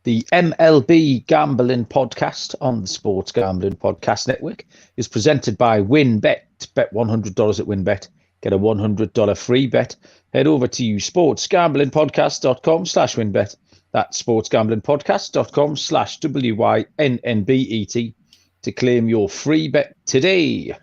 The MLB Gambling Podcast on the Sports Gambling Podcast Network is presented by WinBet. Bet $100 at WinBet. Get a $100 free bet. Head over to sportsgamblingpodcast.com/WinBet. That's sportsgamblingpodcast.com/WYNNBET to claim your free bet today.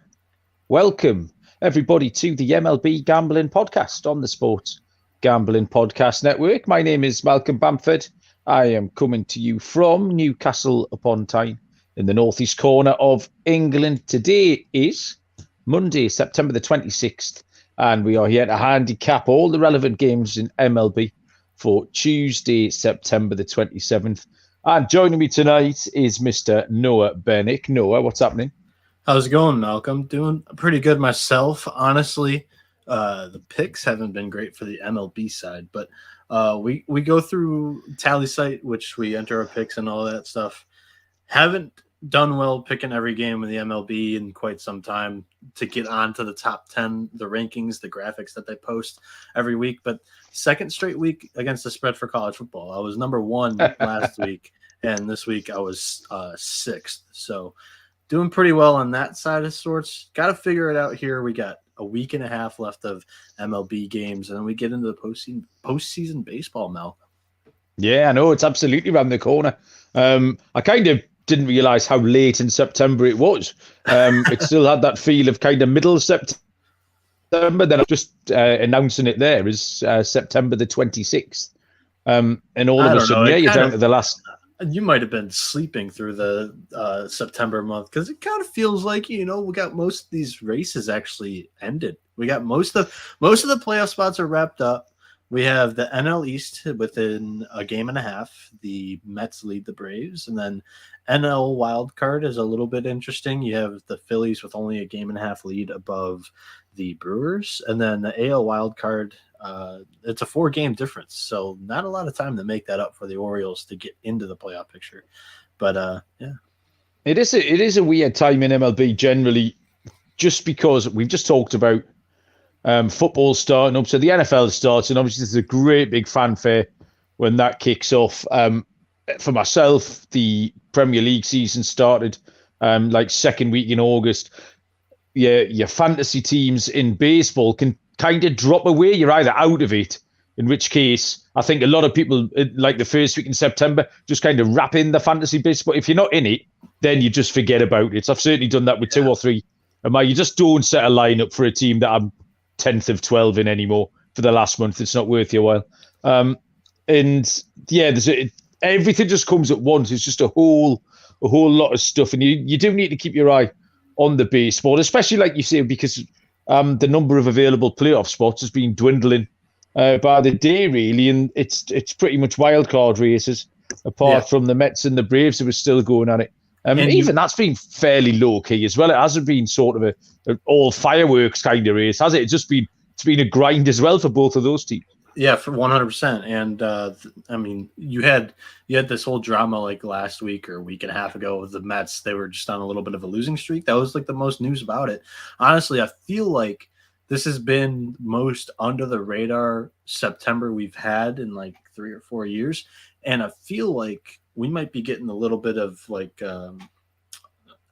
Welcome, everybody, to the MLB Gambling Podcast on the Sports Gambling Podcast Network. My name is Malcolm Bamford. I am coming to you from Newcastle upon Tyne in the northeast corner of England. Today is Monday, September the 26th, and we are here to handicap all the relevant games in MLB for Tuesday, September the 27th. And joining me tonight is Mr. Noah Bernick. Noah, what's happening? How's it going, Malcolm? Doing pretty good myself, honestly. The picks haven't been great for the MLB side, but we go through Tally Site, which we enter our picks and all that stuff. Haven't done well picking every game in the MLB in quite some time to get onto the top 10, the rankings, the graphics that they post every week. But second straight week against the spread for college football. I was number one last week, and this week I was sixth. So doing pretty well on that side of sorts. Got to figure it out here. We got a week and a half left of MLB games, and then we get into the postseason baseball, Mel. Yeah, I know. It's absolutely around the corner. I kind of didn't realize how late in September it was. It still had that feel of kind of middle September. Then I'm just announcing it there is September the 26th. And all of a sudden, yeah, you're down to the last. You might have been sleeping through the September month, because it kind of feels like, we got most of these races actually ended. We got most of the playoff spots are wrapped up. We have the NL East within a game and a half. The Mets lead the Braves, and then NL wild card is a little bit interesting. You have the Phillies with only a game and a half lead above the Brewers, and then the AL wild card. It's a 4-game difference, so not a lot of time to make that up for the Orioles to get into the playoff picture. But yeah, it is a weird time in MLB generally, just because we've just talked about football starting up, so the NFL starts, and obviously there's a great big fanfare when that kicks off. For myself, the Premier League season started like second week in August. Your fantasy teams in baseball can kind of drop away. You're either out of it, in which case I think a lot of people, like the first week in September, just kind of wrap in the fantasy bits. But if you're not in it, then you just forget about it. I've certainly done that with 2 or 3. You just don't set a lineup for a team that I'm 10th of 12 in anymore for the last month. It's not worth your while. And yeah, everything just comes at once. It's just a whole lot of stuff. And you do need to keep your eye on the baseball, especially like you say, because the number of available playoff spots has been dwindling by the day, really, and it's pretty much wild card races, apart from the Mets and the Braves who are still going at it. Even that's been fairly low key as well. It hasn't been sort of an all fireworks kind of race, has it? It's been a grind as well for both of those teams. Yeah, for 100%. And I mean, you had this whole drama like last week or a week and a half ago with the Mets. They were just on a little bit of a losing streak. That was like the most news about it. Honestly, I feel like this has been most under the radar September we've had in like 3 or 4 years. And I feel like we might be getting a little bit of like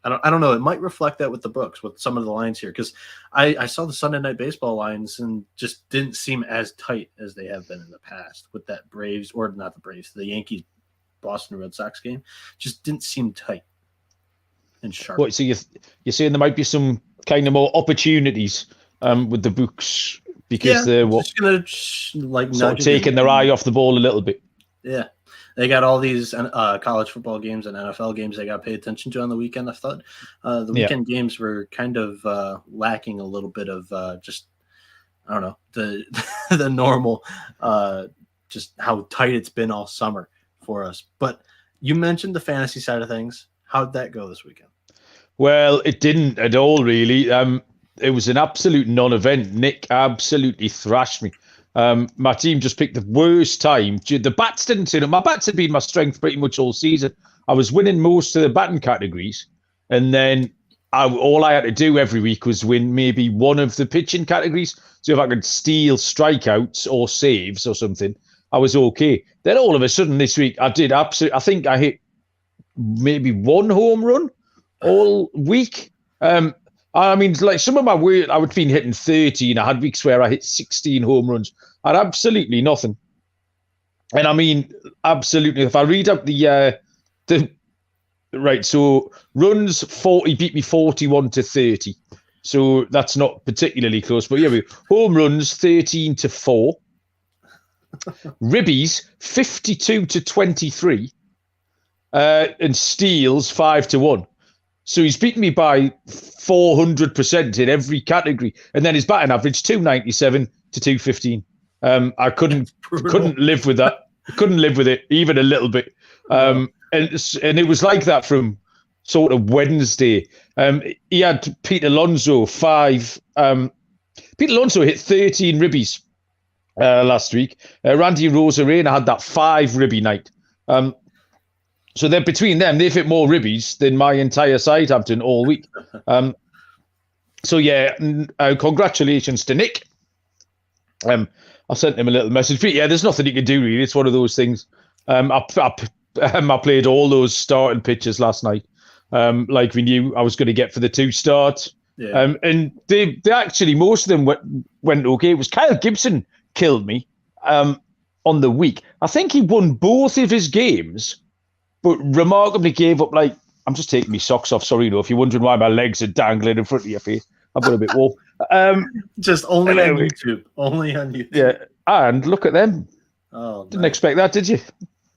I don't know. It might reflect that with the books, with some of the lines here, because I saw the Sunday Night Baseball lines and just didn't seem as tight as they have been in the past with that Braves, or not the Braves, the Yankees Boston Red Sox game. Just didn't seem tight and sharp. What, so you're saying there might be some kind of more opportunities with the books because they're just gonna sort of taking their eye off the ball a little bit. Yeah. They got all these college football games and NFL games they got to pay attention to on the weekend. I thought the weekend games were kind of lacking a little bit of just, I don't know, the normal, just how tight it's been all summer for us. But you mentioned the fantasy side of things. How'd that go this weekend? Well, it didn't at all, really. It was an absolute non-event. Nick absolutely thrashed me. My team just picked the worst time. The bats didn't turn up. My bats had been my strength pretty much all season. I was winning most of the batting categories, and then all I had to do every week was win maybe one of the pitching categories. So if I could steal strikeouts or saves or something, I was okay. Then all of a sudden this week, I did absolutely. I think I hit maybe one home run all week. I mean, like some of my work, I would been hitting 13. I had weeks where I hit 16 home runs. I had absolutely nothing. And I mean, absolutely. If I read up the right, so runs 40 beat me 41-30. So that's not particularly close. But yeah, home runs 13-4. Ribbies 52-23. And steals 5-1. So he's beaten me by 400% in every category. And then his batting average 297-215. I couldn't live with that. Couldn't live with it even a little bit. And it was like that from sort of Wednesday. He had Pete Alonso 5. Pete Alonso hit 13 ribbies last week. Randy Rosarena had that 5 ribby night. So then between them, they've hit more ribbies than my entire side have done all week. So yeah, congratulations to Nick. I sent him a little message. But yeah, there's nothing you can do really. It's one of those things. I played all those starting pitches last night, like we knew I was going to get for the 2 starts. Yeah. And they actually, most of them went okay. It was Kyle Gibson killed me on the week. I think he won both of his games, but remarkably gave up, like, I'm just taking my socks off. Sorry, if you're wondering why my legs are dangling in front of your face. I've got a bit warm. Just only on YouTube. Only on YouTube. Yeah, and look at them. Oh, didn't expect that, did you?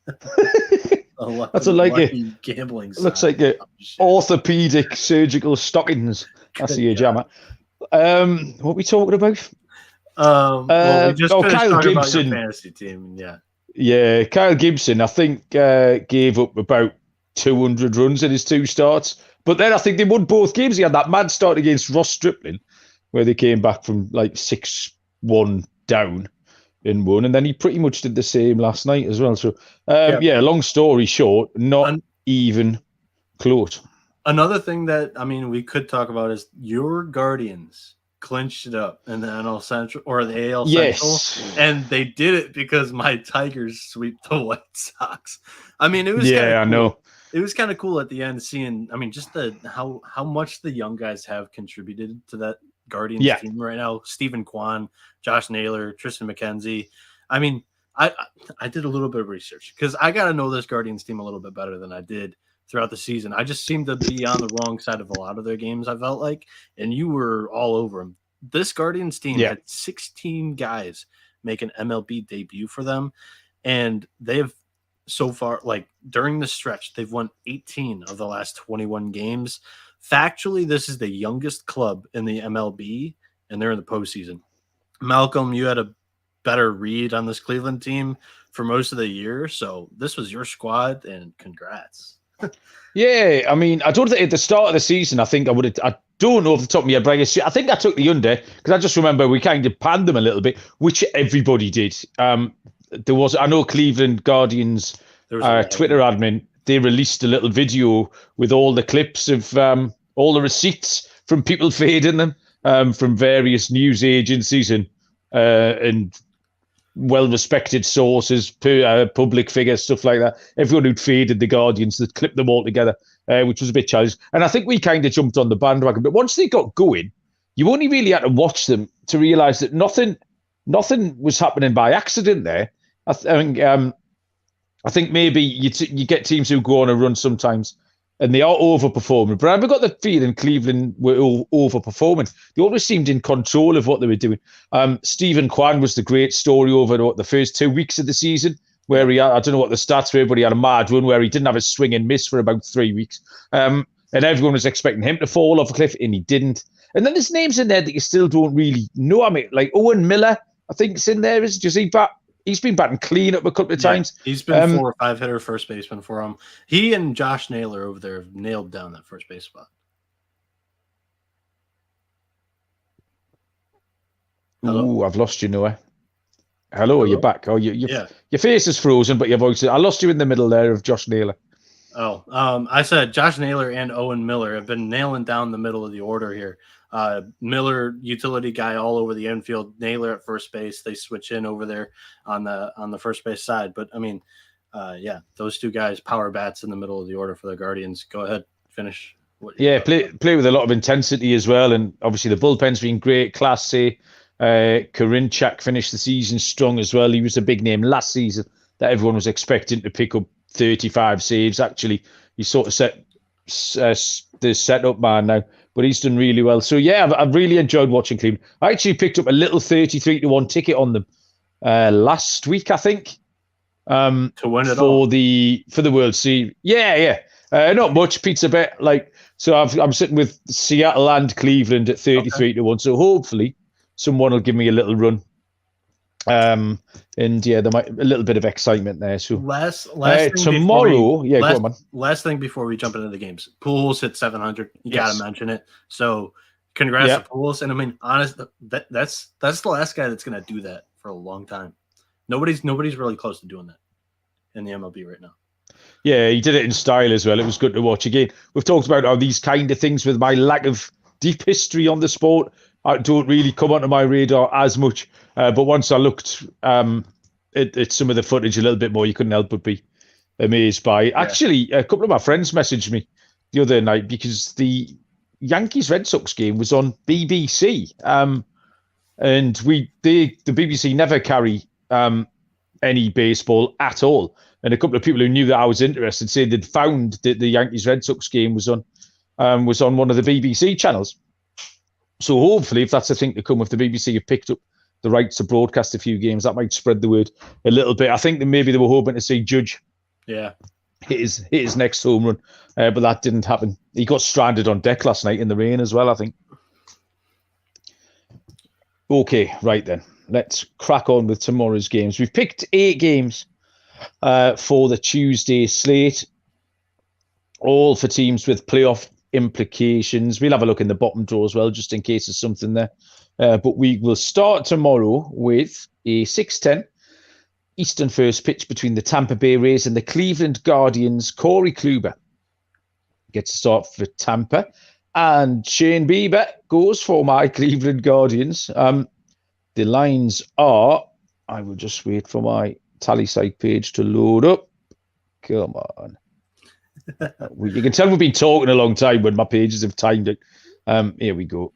That's a gambling. Looks like a orthopedic surgical stockings. That's the jammer. What are we talking about? Well, we just Kyle Gibson. About your fantasy team. Yeah. Yeah, Kyle Gibson, I think, gave up about 200 runs in his 2 starts. But then I think they won both games. He had that mad start against Ross Stripling, where they came back from like 6-1 down in one. And then he pretty much did the same last night as well. So, yeah, long story short, not even close. Another thing that, I mean, we could talk about is your Guardians clinched it up in the NL Central or the AL Central, and they did it because my Tigers sweep the White Sox. I mean, it was I know. It was kind of cool at the end seeing. I mean, just how much the young guys have contributed to that Guardians team right now. Stephen Kwan, Josh Naylor, Tristan McKenzie. I mean, I did a little bit of research because I got to know this Guardians team a little bit better than I did throughout the season. I just seemed to be on the wrong side of a lot of their games, I felt like, and you were all over them. This Guardians team had 16 guys make an MLB debut for them, and they have so far, like during the stretch, they've won 18 of the last 21 games. Factually, this is the youngest club in the MLB, and they're in the postseason. Malcolm, you had a better read on this Cleveland team for most of the year, so this was your squad, and congrats. Yeah, I mean, I don't think at the start of the season, I think I don't know off the top of my head, but I think I took the under because I just remember we kind of panned them a little bit, which everybody did. There was, I know Cleveland Guardians Twitter admin, they released a little video with all the clips of all the receipts from people fading them from various news agencies and well-respected sources, public figures, stuff like that. Everyone who'd faded the Guardians, that clipped them all together, which was a bit challenging. And I think we kind of jumped on the bandwagon. But once they got going, you only really had to watch them to realise that nothing was happening by accident there. I think maybe you get teams who go on a run sometimes, and they are overperforming. But I've got the feeling Cleveland were overperforming. They always seemed in control of what they were doing. Stephen Kwan was the great story over the first 2 weeks of the season, where he had, I don't know what the stats were, but he had a mad run where he didn't have a swing and miss for about 3 weeks. And everyone was expecting him to fall off a cliff, and he didn't. And then there's names in there that you still don't really know. I mean, like Owen Miller, I think is in there. He's been batting clean up a couple of times. He's been 4 or 5 hitter first baseman for him. He and Josh Naylor over there have nailed down that first base spot. Hello? Ooh, I've lost you, Noah. Hello, are you back? Oh, your face is frozen, but your voice is... I lost you in the middle there of Josh Naylor. I said Josh Naylor and Owen Miller have been nailing down the middle of the order here. Miller, utility guy all over the infield. Naylor at first base. They switch in over there on the first base side. But I mean, those two guys, power bats in the middle of the order for the Guardians. Go ahead, finish. Play with a lot of intensity as well, and obviously the bullpen's been great. Class A. Karinchak finished the season strong as well. He was a big name last season that everyone was expecting to pick up 35 saves. Actually, he's sort of set the setup man now, but he's done really well. So yeah, I've really enjoyed watching Cleveland. I actually picked up a little 33-1 ticket on them last week, I think, to win it for the World Series. Yeah. Not much pizza bet. So I'm sitting with Seattle and Cleveland at 33-1. So hopefully someone will give me a little run. And yeah, there might a little bit of excitement there. So last tomorrow, go on, man. Last thing before we jump into the games, Pools hit 700. You gotta mention it. So congrats to Pools. And I mean, honest, that's the last guy that's gonna do that for a long time. Nobody's really close to doing that in the MLB right now. Yeah, he did it in style as well. It was good to watch. Again, we've talked about how these kind of things with my lack of deep history on the sport don't really come onto my radar as much. But once I looked at some of the footage a little bit more, you couldn't help but be amazed by it. Actually, a couple of my friends messaged me the other night because the Yankees-Red Sox game was on BBC. And the BBC never carry any baseball at all. And a couple of people who knew that I was interested said they'd found that the Yankees-Red Sox game was on one of the BBC channels. So hopefully, if that's a thing to come, if the BBC have picked up the rights to broadcast a few games, that might spread the word a little bit. I think that maybe they were hoping to see Judge hit his next home run, but that didn't happen. He got stranded on deck last night in the rain as well, I think. Okay, right then. Let's crack on with tomorrow's games. We've picked 8 games for the Tuesday slate, all for teams with playoff implications. We'll have a look in the bottom draw as well, just in case there's something there. But we will start tomorrow with a 6:10 Eastern first pitch between the Tampa Bay Rays and the Cleveland Guardians. Corey Kluber gets to start for Tampa, and Shane Bieber goes for my Cleveland Guardians. The lines are, I will just wait for my tally site page to load up. Come on. You can tell we've been talking a long time when my pages have timed it. Here we go.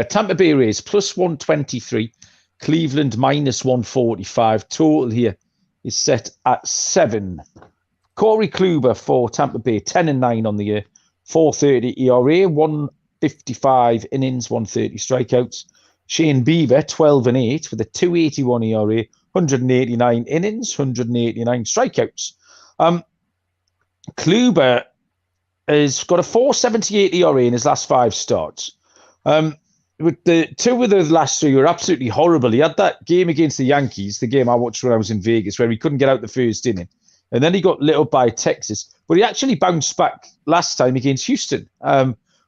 Tampa Bay Rays plus 123, Cleveland minus 145. Total here is set at 7. Corey Kluber for Tampa Bay, 10-9 on the year, 4.30 ERA, 155 innings, 130 strikeouts. Shane Bieber, 12-8 with a 2.81 ERA, 189 innings, 189 strikeouts. Kluber has got a 4.78 ERA in his last 5 starts. With the 2 of the last 3 were absolutely horrible. He had that game against the Yankees, the game I watched when I was in Vegas, where he couldn't get out the first inning. And then he got lit up by Texas. But he actually bounced back last time against Houston.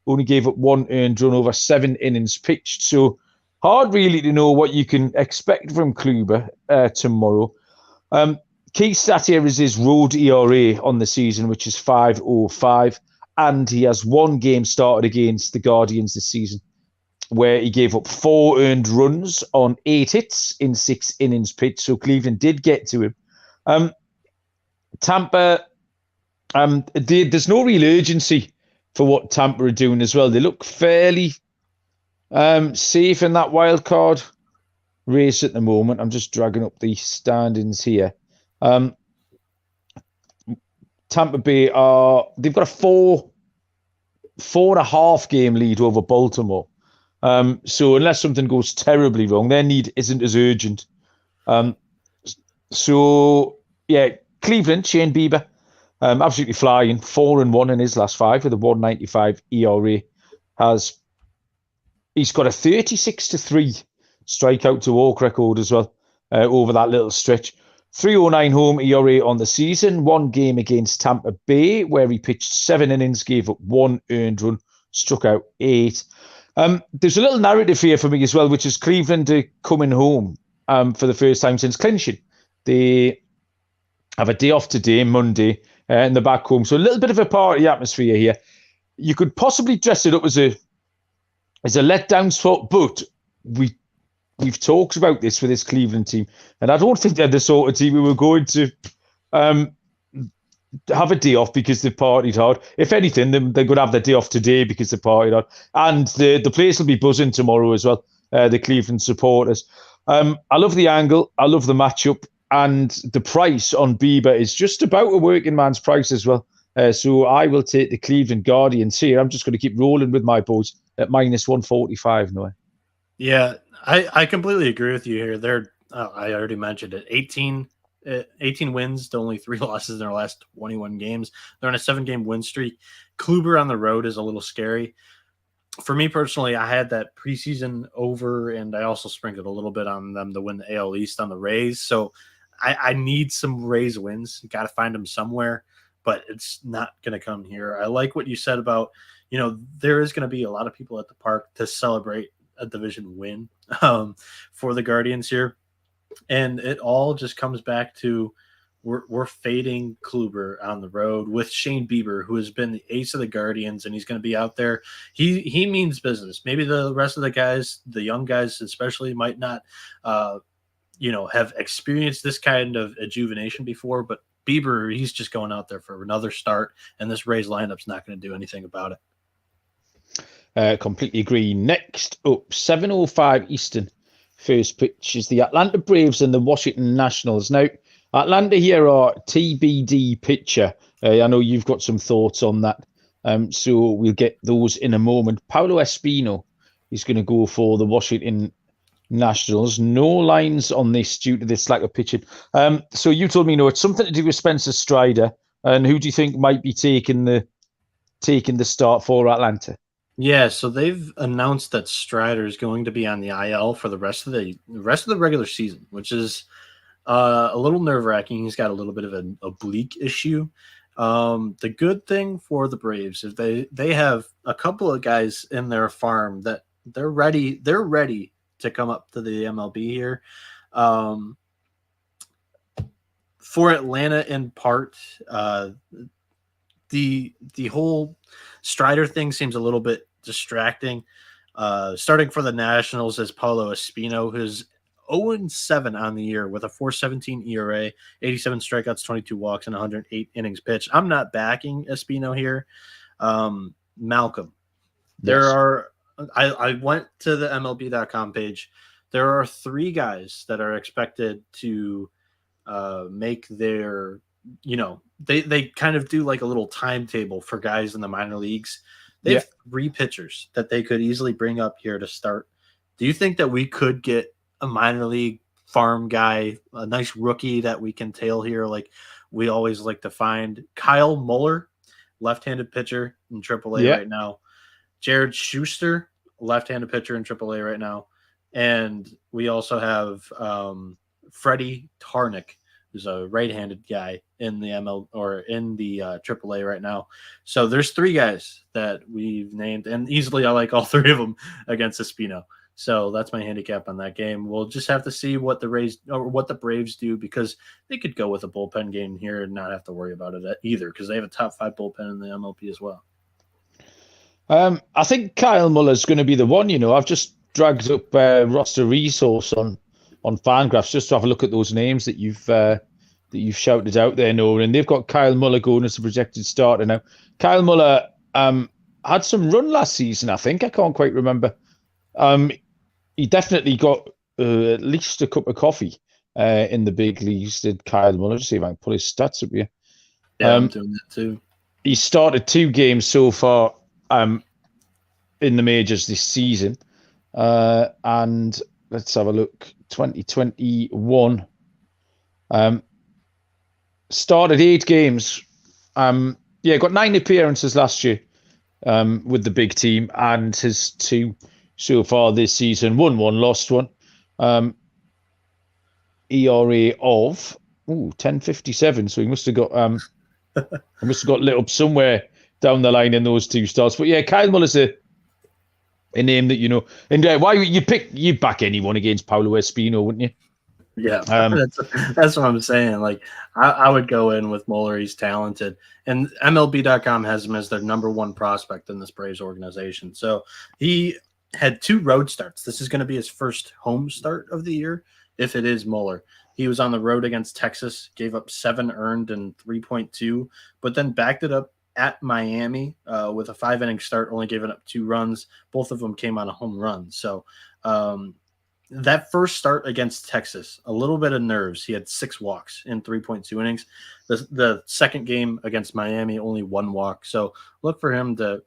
Only gave up 1 earned run over 7 innings pitched. So hard really to know what you can expect from Kluber tomorrow. Key stat here is his road ERA on the season, which is 5.05. And he has 1 game started against the Guardians this season, where he gave up 4 earned runs on 8 hits in 6 innings pitched. So Cleveland did get to him. Tampa, there's no real urgency for what Tampa are doing as well. They look fairly safe in that wild card race at the moment. I'm just dragging up the standings here. Tampa Bay they've got a 4.5 game lead over Baltimore. So unless something goes terribly wrong, their need isn't as urgent. Cleveland, Shane Bieber, absolutely flying, 4-1 in his last 5 with a 1.95 ERA. He's got a 36-3 strikeout to walk record as well over that little stretch. 3.09 home ERA on the season. 1 game against Tampa Bay where he pitched 7 innings, gave up 1 earned run, struck out 8. There's a little narrative here for me as well, which is Cleveland are coming home for the first time since clinching. They have a day off today, Monday, in the back home. So a little bit of a party atmosphere here. You could possibly dress it up as a letdown spot, but we've talked about this with this Cleveland team, and I don't think they're the sort of team who were going to have a day off because they've partied hard. If anything, they're going to have their day off today because they've partied hard. And the place will be buzzing tomorrow as well, the Cleveland supporters. I love the angle. I love the matchup. And the price on Bieber is just about a working man's price as well. So I will take the Cleveland Guardians here. I'm just going to keep rolling with my boys at minus 145, Noah. Yeah, I completely agree with you here. I already mentioned it. 18 wins to only 3 losses in their last 21 games. They're on a 7-game win streak. Kluber on the road is a little scary. For me personally, I had that preseason over, and I also sprinkled a little bit on them to win the AL East on the Rays. So I need some Rays wins. Got to find them somewhere, but it's not going to come here. I like what you said about, there is going to be a lot of people at the park to celebrate a division win for the Guardians here. And it all just comes back to we're fading Kluber on the road with Shane Bieber, who has been the ace of the Guardians, and he's going to be out there. He means business. Maybe the rest of the guys, the young guys especially, might not have experienced this kind of rejuvenation before, but Bieber, he's just going out there for another start, and this Rays lineup's not going to do anything about it. Completely agree. Next up, 7:05 Eastern. First pitch is the Atlanta Braves and the Washington Nationals. Now, Atlanta here are TBD pitcher. I know you've got some thoughts on that. So we'll get those in a moment. Paulo Espino is going to go for the Washington Nationals. No lines on this due to this lack of pitching. So you told me, it's something to do with Spencer Strider. And who do you think might be taking the start for Atlanta? Yeah, so they've announced that Strider is going to be on the IL for the rest of the regular season, which is a little nerve-wracking. He's got a little bit of an oblique issue. The good thing for the Braves is they have a couple of guys in their farm that they're ready to come up to the MLB here. For Atlanta, in part, the whole Strider thing seems a little bit distracting. Starting for the Nationals is Paulo Espino, who's 0-7 on the year with a 4.17 ERA, 87 strikeouts, 22 walks, and 108 innings pitched. I'm not backing Espino here. Malcolm, I went to the MLB.com page. There are 3 guys that are expected to make their, they kind of do like a little timetable for guys in the minor leagues. They have 3 pitchers that they could easily bring up here to start. Do you think that we could get a minor league farm guy, a nice rookie that we can tail here like we always like to find? Kyle Muller, left-handed pitcher in AAA right now. Jared Schuster, left-handed pitcher in AAA right now. And we also have Freddie Tarnick, who's a right-handed guy in the AAA right now. So there's 3 guys that we've named, and easily I like all 3 of them against Espino. So that's my handicap on that game. We'll just have to see what the Braves do, because they could go with a bullpen game here and not have to worry about it either, because they have a top 5 bullpen in the MLB as well. I think Kyle Muller's going to be the one. I've just dragged up roster resource on Fangraphs just to have a look at those names that you've shouted out there, Noah, and they've got Kyle Muller going as a projected starter now. Kyle Muller had some run last season, I think. I can't quite remember. He definitely got at least a cup of coffee in the big leagues, did Kyle Muller. Just see if I can pull his stats up here. Yeah, I'm doing that too. He started 2 games so far in the majors this season. And let's have a look. 2021. Started 8 games. Got 9 appearances last year with the big team, and his 2 so far this season. 1-1, lost 1. ERA of 10.57. So he must have got lit up somewhere down the line in those 2 starts. But yeah, Kyle Muller's a name that you know. And why you back anyone against Paulo Espino, wouldn't you? Yeah, Um, that's what I'm saying. Like, I would go in with Muller. He's talented, and MLB.com has him as their number one prospect in this Braves organization. So he had 2 road starts. This is going to be his first home start of the year, if it is Muller. He was on the road against Texas, gave up 7 earned and 3.2, but then backed it up at Miami with a 5-inning start, only giving up 2 runs. Both of them came on a home run. So that first start against Texas, a little bit of nerves. He had 6 walks in 3.2 innings. The second game against Miami, only 1 walk. So look for him to,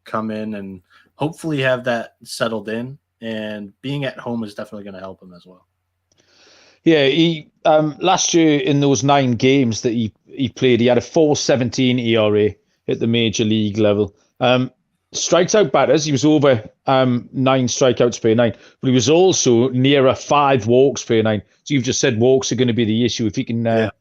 come in and hopefully have that settled in. And being at home is definitely going to help him as well. Yeah, he last year in those 9 games that he played, he had a 4.17 ERA at the major league level. Strikes out batters, he was over 9 strikeouts per 9, but he was also nearer 5 walks per 9. So you've just said walks are going to be the issue if he can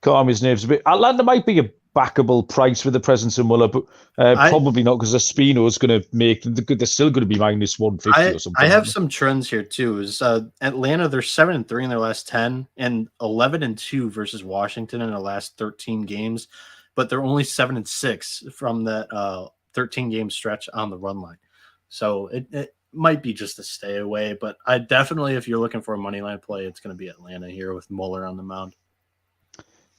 calm his nerves a bit. Atlanta might be a backable price with the presence of Muller, but probably not, because Espino is going to make. They're still going to be minus 150 or something. I have some trends here too. Is Atlanta? They're 7-3 in their last 10 and 11-2 versus Washington in their last 13 games, but they're only 7-6 from that 13 game stretch on the run line. So it might be just a stay away, but I definitely, if you're looking for a money line play, it's going to be Atlanta here with Muller on the mound.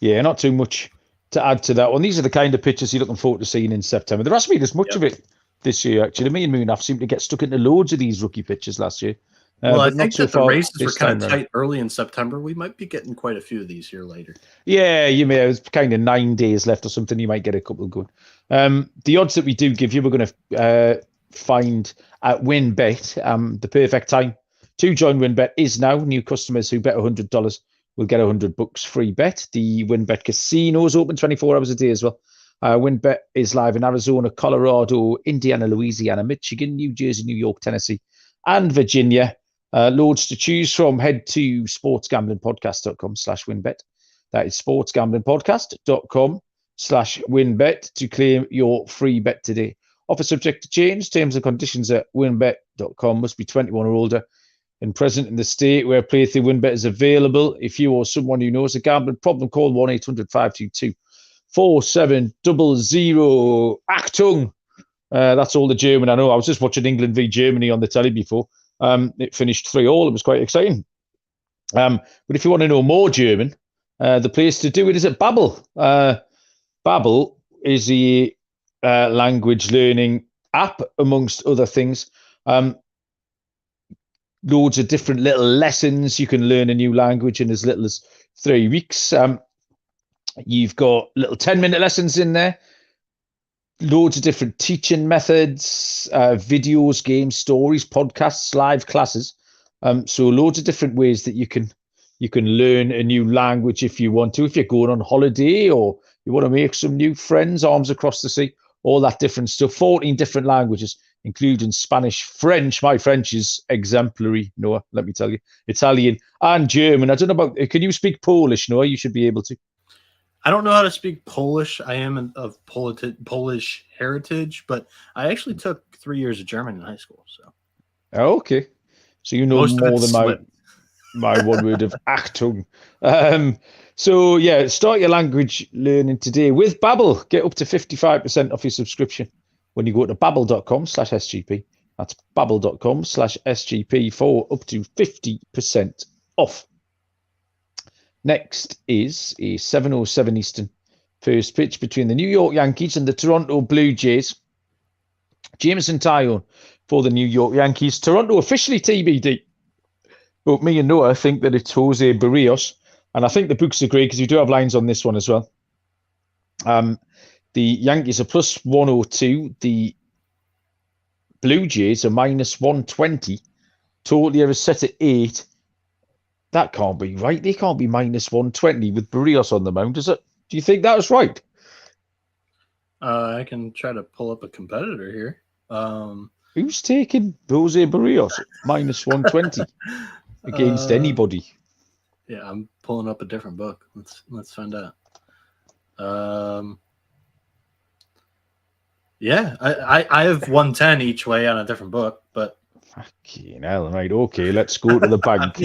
Yeah, not too much to add to that one. These are the kind of pitches you're looking forward to seeing in September. There hasn't been as much of it this year, actually. Me and Moonaf seemed to get stuck into loads of these rookie pitches last year. Well, I but not think so that the far races were this kind time of round. tight early in September. We might be getting quite a few of these here later. Yeah, you may. It's kind of 9 days left or something. You might get a couple going. The odds that we do give you, we're going to find at WinBet. The perfect time to join WinBet is now. New customers who bet $100 will get $100 free bet. The WinBet casino is open 24 hours a day as well. WinBet is live in Arizona, Colorado, Indiana, Louisiana, Michigan, New Jersey, New York, Tennessee, and Virginia. Loads to choose from. Head to sportsgamblingpodcast.com/winbet. That is sportsgamblingpodcast.com/winbet to claim your free bet today. Offer subject to change. Terms and conditions at winbet.com. Must be 21 or older and present in the state where playthrough WinBet is available. If you or someone you know has a gambling problem, call 1-800-522-4700. Achtung! That's all the German I know. I was just watching England v Germany on the telly before. It finished 3-3. It was quite exciting. But if you want to know more German, the place to do it is at Babbel. Babbel is a language learning app, amongst other things. Loads of different little lessons. You can learn a new language in as little as 3 weeks. You've got little 10-minute lessons in there. Loads of different teaching methods, videos, games, stories, podcasts, live classes. So loads of different ways that you can learn a new language if you want to. If you're going on holiday or you want to make some new friends, arms across the sea, all that different stuff. 14 different languages, including Spanish, French. My French is exemplary, Noah, let me tell you. Italian and German. I don't know about, can you speak Polish, Noah? You should be able to. I don't know how to speak Polish. I am of Polish heritage, but I actually took 3 years of German in high school. So, okay, so you know most more than my one word of Achtung. So yeah, start your language learning today with Babbel. Get up to 55% off your subscription when you go to babbel.com/SGP. That's babbel.com/SGP for up to 50% off. Next is a 7:07 Eastern first pitch between the New York Yankees and the Toronto Blue Jays. Jameson Taillon for the New York Yankees. Toronto officially TBD. But me and Noah think that it's Jose Barrios. And I think the books agree because we do have lines on this one as well. The Yankees are plus 102. The Blue Jays are minus 120. Total are set at 8. That can't be right. They can't be minus 120 with Barrios on the mound, is it? Do you think that was right? I can try to pull up a competitor here. Who's taking Jose Barrios at minus 120 against anybody? Yeah, I'm pulling up a different book. Let's find out. Yeah, I have 110 each way on a different book, but Fucking hell, right? Okay, let's go to the bank.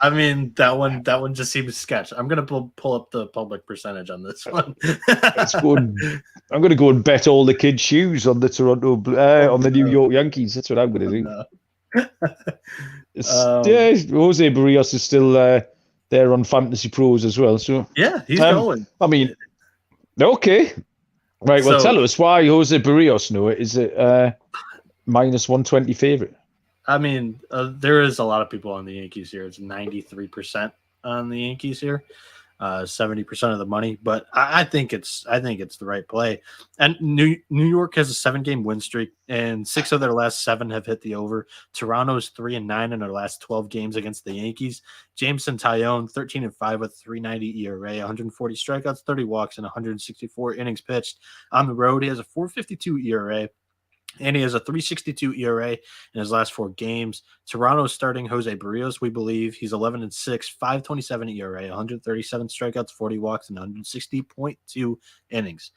I mean that one just seems sketch. I'm gonna pull up the public percentage on this one. Let's go. I'm going to go and bet all the kids' shoes on the Toronto on the New York Yankees. That's what I'm going to do. No. Jose Barrios is still there on Fantasy Pros as well. So yeah, he's going. I mean, okay, right. Well, tell us why Jose Barrios. No, is it minus 120 favorite? I mean, there is a lot of people on the Yankees here. It's 93% on the Yankees here, 70% of the money. But I think it's the right play. And New York has a 7-game win streak, and 6 of their last 7 have hit the over. Toronto's 3-9 in their last 12 games against the Yankees. Jameson Taillon 13-5 with 3.90 ERA, 140 strikeouts, 30 walks, and 164 innings pitched. On the road, he has a 4.52 ERA. And he has a 3.62 ERA in his last 4 games. Toronto's starting Jose Barrios, we believe. He's 11-6, 5.27 ERA, 137 strikeouts, 40 walks, and 160.2 innings.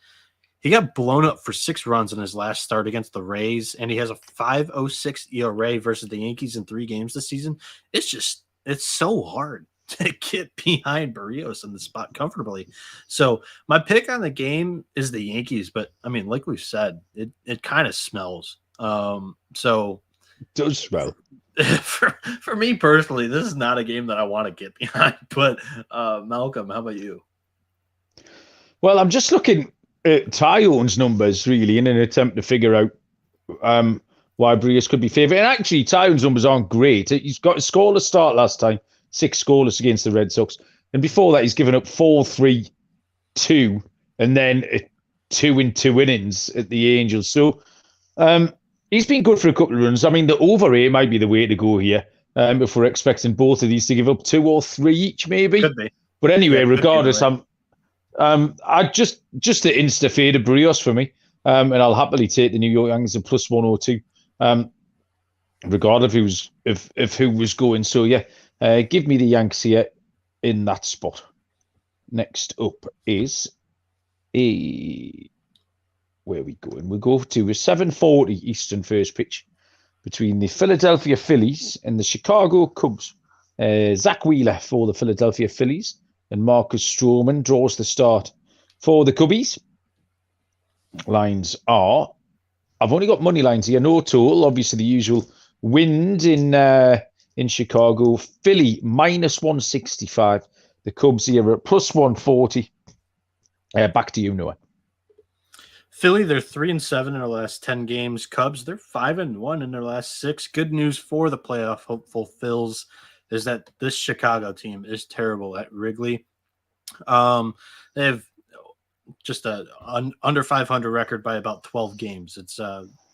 He got blown up for 6 runs in his last start against the Rays, and he has a 5.06 ERA versus the Yankees in 3 games this season. It's so hard to get behind Barrios in the spot comfortably. So my pick on the game is the Yankees, but I mean, like we've said, it kind of smells. So it does smell. For me personally, this is not a game that I want to get behind. But Malcolm, how about you? Well, I'm just looking at Taillon's numbers really in an attempt to figure out why Barrios could be favourite. And actually, Taillon's numbers aren't great. He's got a scoreless start last time. 6 scoreless against the Red Sox. And before that, he's given up 4-3-2 and then 2 in 2 innings at the Angels. So he's been good for a couple of runs. I mean, the over 8 might be the way to go here if we're expecting both of these to give up 2 or 3 each, maybe. Could be. But anyway, regardless, I just the insta fade of Barrios for me. And I'll happily take the New York Yankees at plus 102, regardless of who was going. So, yeah. Give me the Yanks here in that spot. Next up is where are we going? We go to a 7:40 Eastern first pitch between the Philadelphia Phillies and the Chicago Cubs. Zach Wheeler for the Philadelphia Phillies and Marcus Stroman draws the start for the Cubbies. Lines are, I've only got money lines here, no total. Obviously, the usual wind in Chicago. Philly minus 165. The Cubs here at plus 140. Back to you, Noah. Philly, they're 3-7 in their last 10 games. Cubs, they're 5-1 in their last 6. Good news for the playoff hopeful Phils is that this Chicago team is terrible at Wrigley. They have just a under 500 record by about 12 games. It's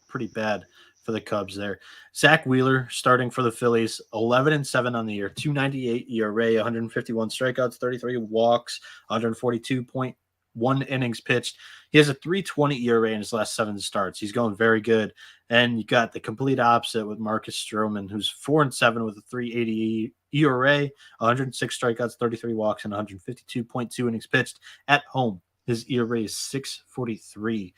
pretty bad for the Cubs there. Zach Wheeler starting for the Phillies, 11-7 on the year, 2.98 ERA, 151 strikeouts, 33 walks, 142.1 innings pitched. He has a 3.20 ERA in his last 7 starts. He's going very good. And you got the complete opposite with Marcus Stroman, who's 4-7 with a 3.80 ERA, 106 strikeouts, 33 walks, and 152.2 innings pitched at home. His ERA is 6.43.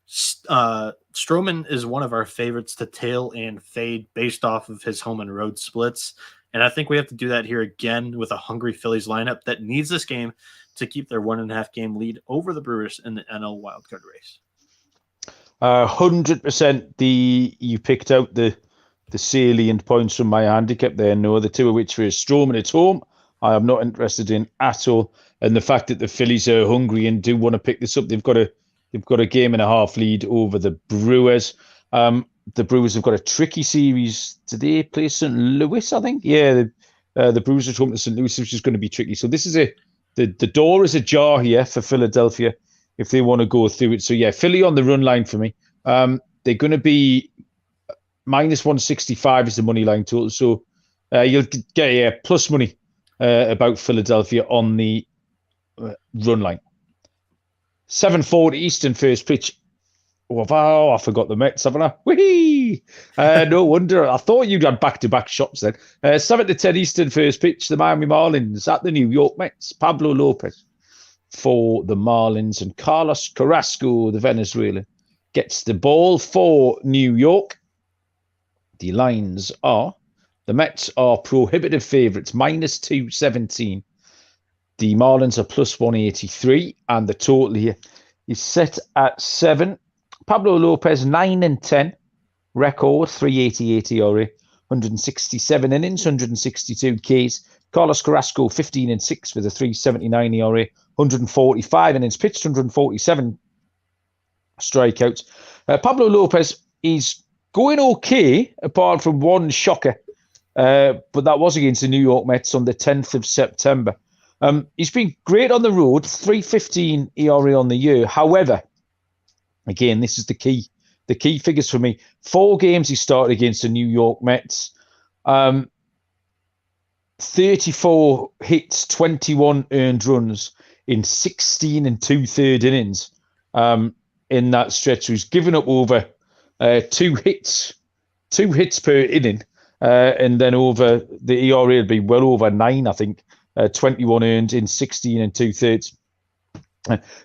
Stroman is one of our favorites to tail and fade based off of his home and road splits. And I think we have to do that here again with a hungry Phillies lineup that needs this game to keep their 1.5 game lead over the Brewers in the NL wildcard race. 100% you picked out the salient points from my handicap there, Noah, the 2 of which were Stroman at home. I am not interested in at all. And the fact that the Phillies are hungry and do want to pick this up, they've got a game and a half lead over the Brewers. The Brewers have got a tricky series. Do they play St. Louis, I think? Yeah, the Brewers are home to St. Louis, which is going to be tricky. So this is the door is ajar here for Philadelphia if they want to go through it. So yeah, Philly on the run line for me. They're going to be minus 165 is the money line total. So you'll get plus money about Philadelphia on the run line. 7:40 Eastern first pitch. Oh, I forgot the Mets, haven't I? Whee! No wonder. I thought you'd had back-to-back shots then. 7-10 Eastern first pitch. The Miami Marlins at the New York Mets. Pablo Lopez for the Marlins and Carlos Carrasco, the Venezuelan, gets the ball for New York. The lines are, the Mets are prohibitive favourites, minus 217. The Marlins are plus 183, and the total here is set at 7. Pablo Lopez, 9-10, record, 388 ERA, 167 innings, 162 Ks. Carlos Carrasco, 15-6 with a 379 ERA, 145 innings pitched, 147 strikeouts. Pablo Lopez is going okay, apart from one shocker, but that was against the New York Mets on the 10th of September. He's been great on the road, 3.15 ERA on the year. However, again, this is the key figures for me. 4 games he started against the New York Mets. 34 hits, 21 earned runs in 16 and 2/3 innings in that stretch. So he's given up over 2 hits per inning, and then over the ERA will be well over 9, I think. 21 earned in 16 and 2/3.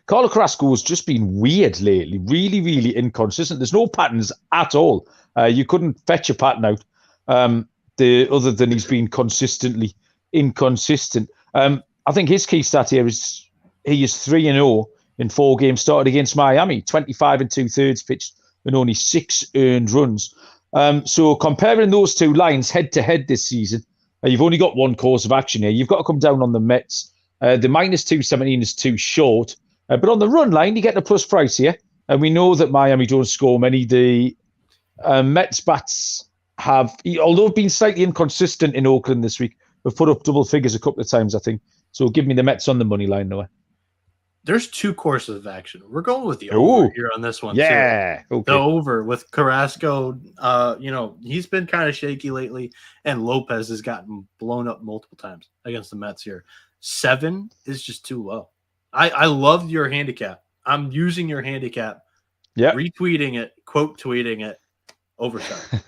Carlos Carrasco has just been weird lately, really, really inconsistent. There's no patterns at all. You couldn't fetch a pattern out other than he's been consistently inconsistent. I think his key stat here is he is 3-0 in 4 games started against Miami, 25 and 2/3 pitched and only 6 earned runs. So comparing those two lines head to head this season, you've only got one course of action here. You've got to come down on the Mets. The minus 217 is too short. But on the run line, you get the plus price here. And we know that Miami don't score many. The Mets bats have, although been slightly inconsistent in Oakland this week, have put up double figures a couple of times, I think. So give me the Mets on the money line, Noah. There's 2 courses of action. We're going with the over here on this one. Yeah. Too. Okay. The over with Carrasco. He's been kind of shaky lately, and Lopez has gotten blown up multiple times against the Mets here. 7 is just too low. I love your handicap. I'm using your handicap. Yeah. Retweeting it, quote tweeting it. Overshot.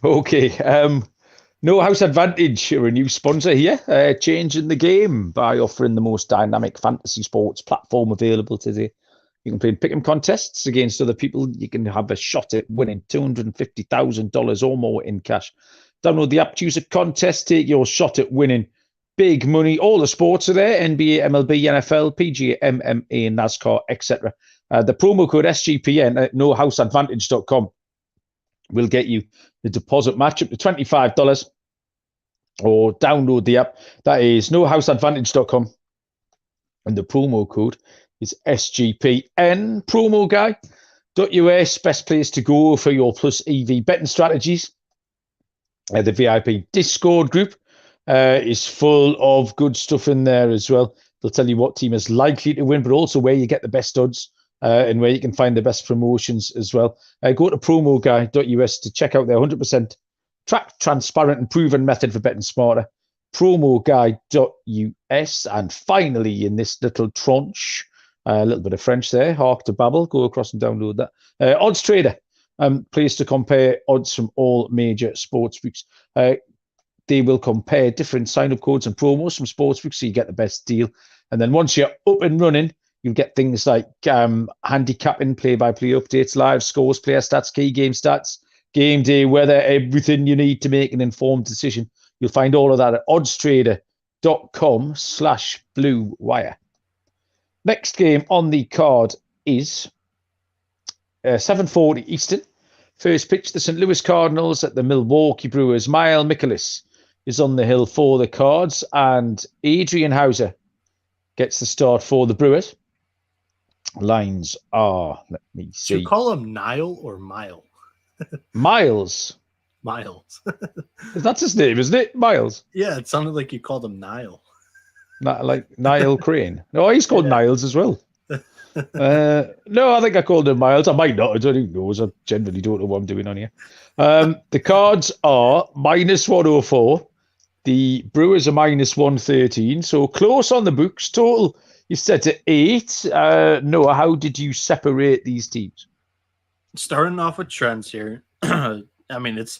Okay. No House Advantage are a new sponsor here, changing the game by offering the most dynamic fantasy sports platform available today. You can play pick'em contests against other people. You can have a shot at winning $250,000 or more in cash. Download the app, choose a contest, take your shot at winning big money. All the sports are there: NBA, MLB, NFL, PGA, MMA, NASCAR, etc. The promo code SGPN at nohouseadvantage.com will get you the deposit match up to $25, or download the app. That is nohouseadvantage.com, and the promo code is SGPN. Promo guy.us, best place to go for your plus EV betting strategies. The VIP Discord group is full of good stuff in there as well. They'll tell you what team is likely to win, but also where you get the best odds. And where you can find the best promotions as well. Go to promoguy.us to check out their 100% tracked, transparent, and proven method for betting smarter. Promoguy.us. And finally, in this little tranche, a little bit of French there, hark to babble, go across and download that. Odds Trader, place to compare odds from all major sportsbooks. They will compare different sign-up codes and promos from sportsbooks so you get the best deal. And then once you're up and running, you'll get things like handicapping, play-by-play updates, live scores, player stats, key game stats, game day weather, everything you need to make an informed decision. You'll find all of that at oddstrader.com/Blue Wire. Next game on the card is 7:40 Eastern. First pitch, the St. Louis Cardinals at the Milwaukee Brewers. Mile Mikolas is on the hill for the Cards, and Adrian Hauser gets the start for the Brewers. Lines are, let me see. Should you call him Nile or Mile? Miles. That's his name, isn't it? Miles. Yeah, it sounded like you called him Nile. Not like Niall Crane. No, he's called Niles as well. No, I think I called him Miles. I might not. I don't even know. I generally don't know what I'm doing on here. The Cards are minus 104. The Brewers are minus 113. So close on the books. Total is set at 8. Noah, how did you separate these teams? Starting off with trends here. I mean, it's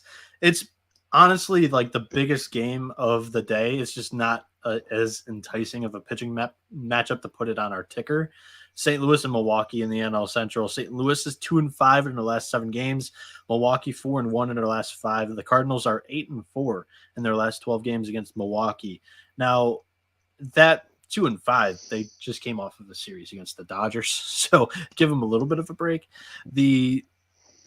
honestly like the biggest game of the day. It's just not as enticing of a pitching matchup to put it on our ticker. St. Louis and Milwaukee in the NL Central. St. Louis is 2-5 in their last 7 games. Milwaukee 4-1 in their last 5. The Cardinals are 8-4 in their last 12 games against Milwaukee. Now, that 2-5, they just came off of a series against the Dodgers, so give them a little bit of a break. The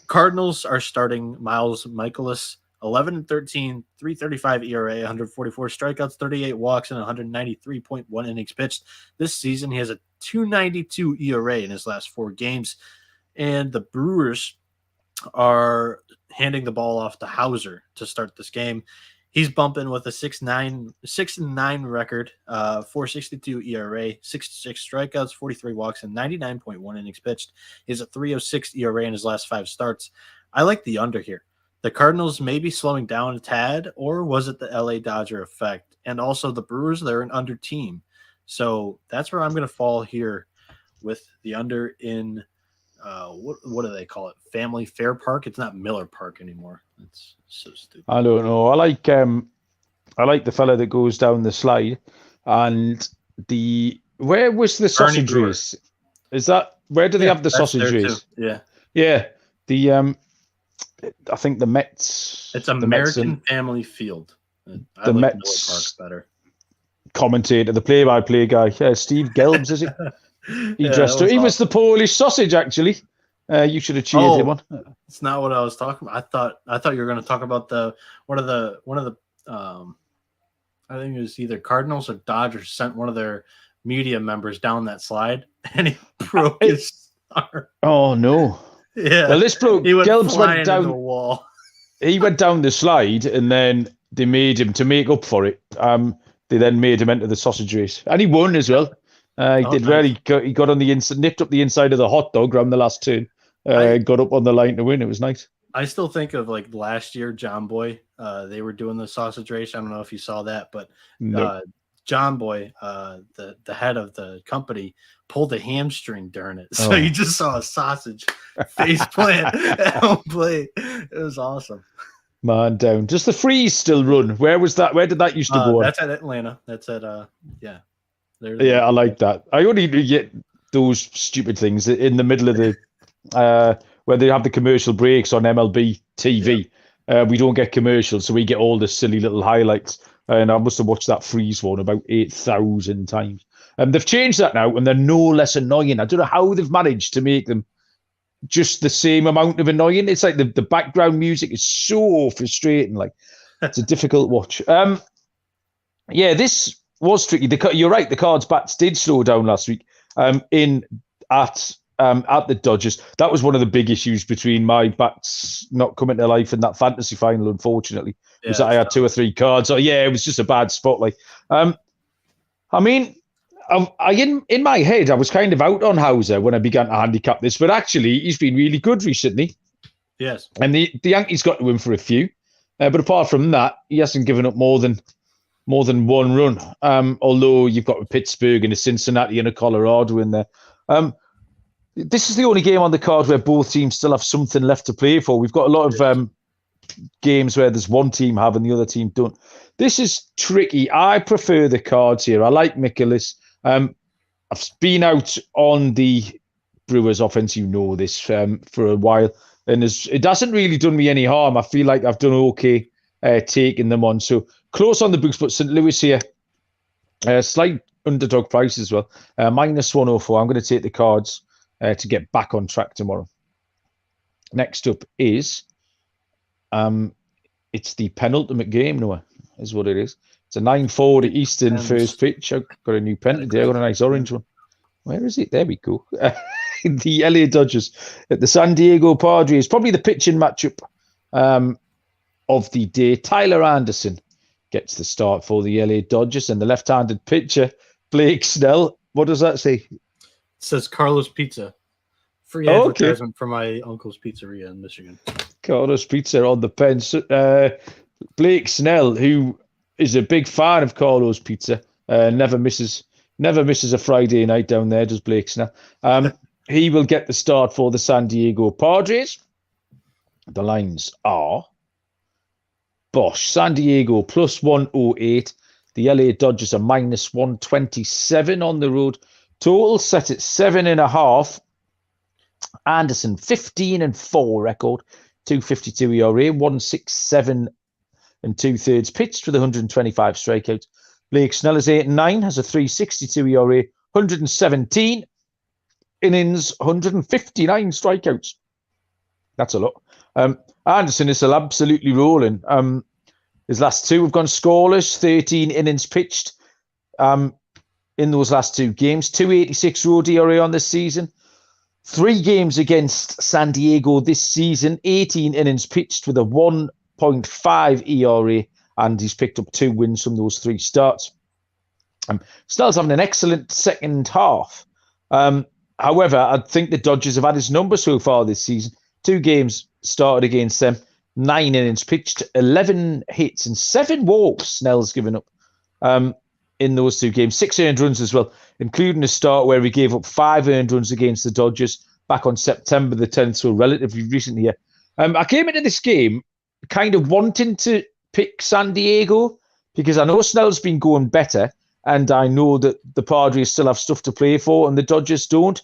Cardinals are starting Miles Mikolas, 11-13, 3.35 ERA, 144 strikeouts, 38 walks, and 193.1 innings pitched. This season, he has a 2.92 ERA in his last 4 games. And the Brewers are handing the ball off to Hauser to start this game. He's bumping with a 6-9 record, 4.62 ERA, 66 strikeouts, 43 walks, and 99.1 innings pitched. He has a 3.06 ERA in his last 5 starts. I like the under here. The Cardinals may be slowing down a tad, or was it the LA Dodger effect? And also the Brewers, they're an under team. So that's where I'm going to fall here with the under in, what do they call it? Family Fair Park? It's not Miller Park anymore. It's so stupid. I don't know. I like the fella that goes down the slide. And where was the sausage race? Is that, where do they have the sausage race? Yeah. Yeah. I think the Mets. It's American Family Field. I the like Mets Miller Park better. Commentator, the play-by-play guy, Steve Gelbs, is it? He dressed up. He was the Polish sausage, actually. You should have cheered him on. It's not what I was talking about. I thought you were going to talk about one of the I think it was either Cardinals or Dodgers sent one of their media members down that slide and he broke his arm. Oh no. Yeah. Well, this bloke, Gelbs went down the wall. He went down the slide, and then they made him, to make up for it. They then made him enter the sausage race, and he won as well. He did well. He got on the inside, nipped up the inside of the hot dog around the last turn. Got up on the line to win. It was nice. I still think of like last year, John Boy. They were doing the sausage race. I don't know if you saw that, but John Boy, the head of the company, pulled a hamstring during it. So you just saw a sausage face plant at home plate. It was awesome. Man down. Does the freeze still run? Where was that? Where did that used to go? That's at Atlanta. That's at yeah. Yeah, I like that. I only get those stupid things in the middle of the where they have the commercial breaks on MLB TV. Yeah. We don't get commercials, so we get all the silly little highlights. And I must have watched that freeze one about 8,000 times. They've changed that now, and they're no less annoying. I don't know how they've managed to make them just the same amount of annoying. It's like the background music is so frustrating. Like, it's a difficult watch. Yeah, this was tricky. You're right. The Cards bats did slow down last week. At the Dodgers. That was one of the big issues between my bats not coming to life in that fantasy final, unfortunately. Was that I had 2 or 3 cards. So yeah, it was just a bad spot. Like, I mean, in my head, I was kind of out on Hauser when I began to handicap this, but actually, he's been really good recently. Yes. And the Yankees got to him for a few. But apart from that, he hasn't given up more than 1 run. Although you've got a Pittsburgh and a Cincinnati and a Colorado in there. This is the only game on the card where both teams still have something left to play for. We've got a lot of games where there's one team have and the other team don't. This is tricky. I prefer the Cards here. I like Mikolas. I've been out on the Brewers offense, you know this, for a while, and it hasn't really done me any harm. I feel like I've done okay taking them on. So close on the books, but St. Louis here, slight underdog price as well, -104. I'm going to take the Cards to get back on track tomorrow. Next up is, it's the penultimate game, Noah, is what it is. It's a 9:40 Eastern first pitch. I've got a new pen today. I've got a nice orange one. Where is it? There we go. The LA Dodgers at the San Diego Padres. Probably the pitching matchup of the day. Tyler Anderson gets the start for the LA Dodgers, and the left-handed pitcher, Blake Snell. What does that say? It says Carlos Pizza. Free advertisement for my uncle's pizzeria in Michigan. Carlos Pizza on the pen. Blake Snell, who is a big fan of Carlos Pizza, never misses a Friday night down there, does Blake Snell. He will get the start for the San Diego Padres. The lines are Bosch, San Diego +108. The LA Dodgers are -127 on the road Total set at 7.5. Anderson, 15-4 record, 2.52 ERA, 1.67 and 2/3 pitched with 125 strikeouts. Blake Snell is 8-9, has a 3.62 ERA, 117 innings, 159 strikeouts. That's a lot. Anderson is still absolutely rolling. His last two have gone scoreless, 13 innings pitched in those last two games, 2.86 road ERA on this season. 3 games against San Diego this season, 18 innings pitched with a 1.5 ERA, and he's picked up 2 wins from those 3 starts. Snell's having an excellent second half. However, I think the Dodgers have had his number so far this season. 2 games started against them, 9 innings pitched, 11 hits and 7 walks Snell's given up in those 2 games. 6 earned runs as well, including a start where he gave up 5 earned runs against the Dodgers back on September the 10th, so relatively recently here. I came into this game kind of wanting to pick San Diego because I know Snell's been going better, and I know that the Padres still have stuff to play for and the Dodgers don't.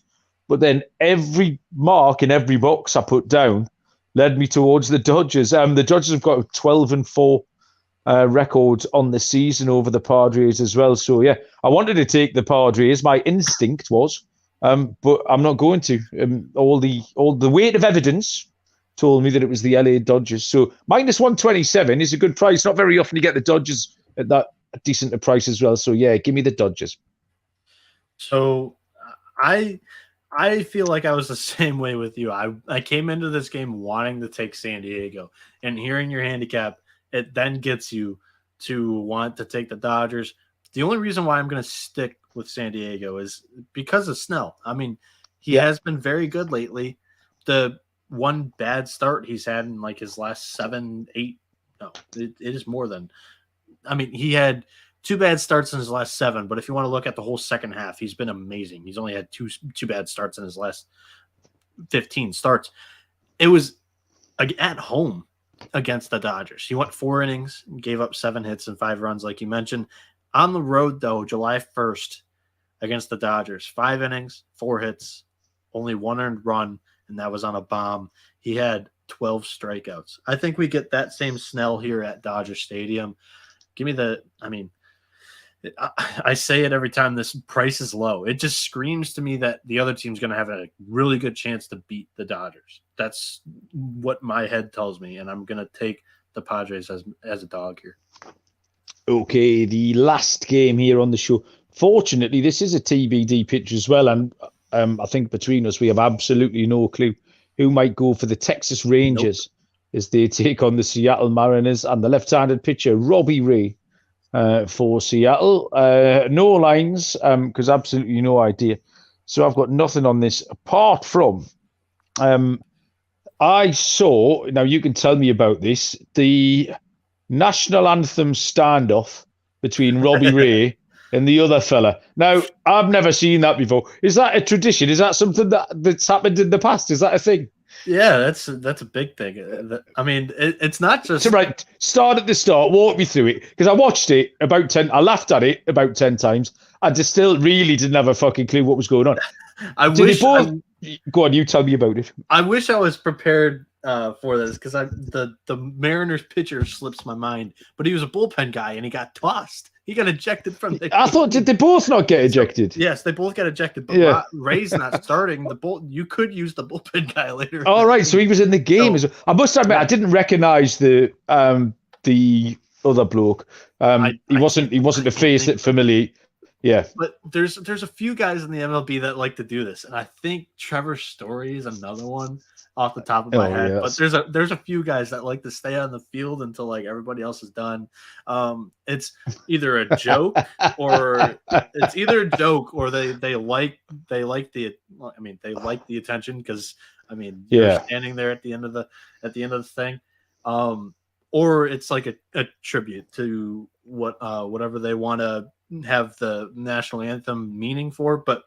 But then every mark in every box I put down led me towards the Dodgers. The Dodgers have got a 12-4 record on the season over the Padres as well. So yeah, I wanted to take the Padres. My instinct was, but I'm not going to. All the weight of evidence told me that it was the LA Dodgers. So -127 is a good price. Not very often you get the Dodgers at that decent a price as well. So yeah, give me the Dodgers. So I feel like I was the same way with you. I came into this game wanting to take San Diego, and hearing your handicap, it then gets you to want to take the Dodgers. The only reason why I'm going to stick with San Diego is because of Snell. I mean, he has been very good lately. The one bad start he's had in like his last 7, 8, no, it is more than, I mean, he had 2 bad starts in his last 7, but if you want to look at the whole second half, he's been amazing. He's only had two bad starts in his last 15 starts. It was at home against the Dodgers. He went 4 innings, gave up 7 hits and 5 runs, like you mentioned. On the road, though, July 1st against the Dodgers, 5 innings, 4 hits, only 1 earned run, and that was on a bomb. He had 12 strikeouts. I think we get that same Snell here at Dodger Stadium. Give me the, I mean, I say it every time, this price is low. It just screams to me that the other team's going to have a really good chance to beat the Dodgers. That's what my head tells me, and I'm going to take the Padres as a dog here. Okay, the last game here on the show. Fortunately, this is a TBD pitch as well, and I think between us, we have absolutely no clue who might go for the Texas Rangers as they take on the Seattle Mariners, and the left-handed pitcher, Robbie Ray, for Seattle. No lines, because absolutely no idea. So I've got nothing on this apart from I saw, now you can tell me about this, the national anthem standoff between Robbie Ray and the other fella. Now, I've never seen that before. Is that a tradition? Is that something that's happened in the past? Is that a thing? Yeah, that's a big thing. I mean, it's not just... So, right, start at the start, walk me through it. Because I watched it I laughed at it about 10 times. I just still really didn't have a fucking clue what was going on. Go on, you tell me about it. I wish I was prepared for this, because the Mariners pitcher slips my mind. But he was a bullpen guy, and he got tossed. He got ejected from the I thought, did they both not get ejected? Yes, they both got ejected, but Ray's not starting. You could use the bullpen guy later. All right, so he was in the game. So, I must admit, I didn't recognize the other bloke. He wasn't a face that familiar. Yeah, but there's a few guys in the MLB that like to do this, and I think Trevor Story is another one off the top of my head. Yes. But there's a few guys that like to stay on the field until like everybody else is done. It's either a joke or they like the attention, because you're standing there at the end of the thing. Or it's like a tribute to whatever they want to have the national anthem meaning for. But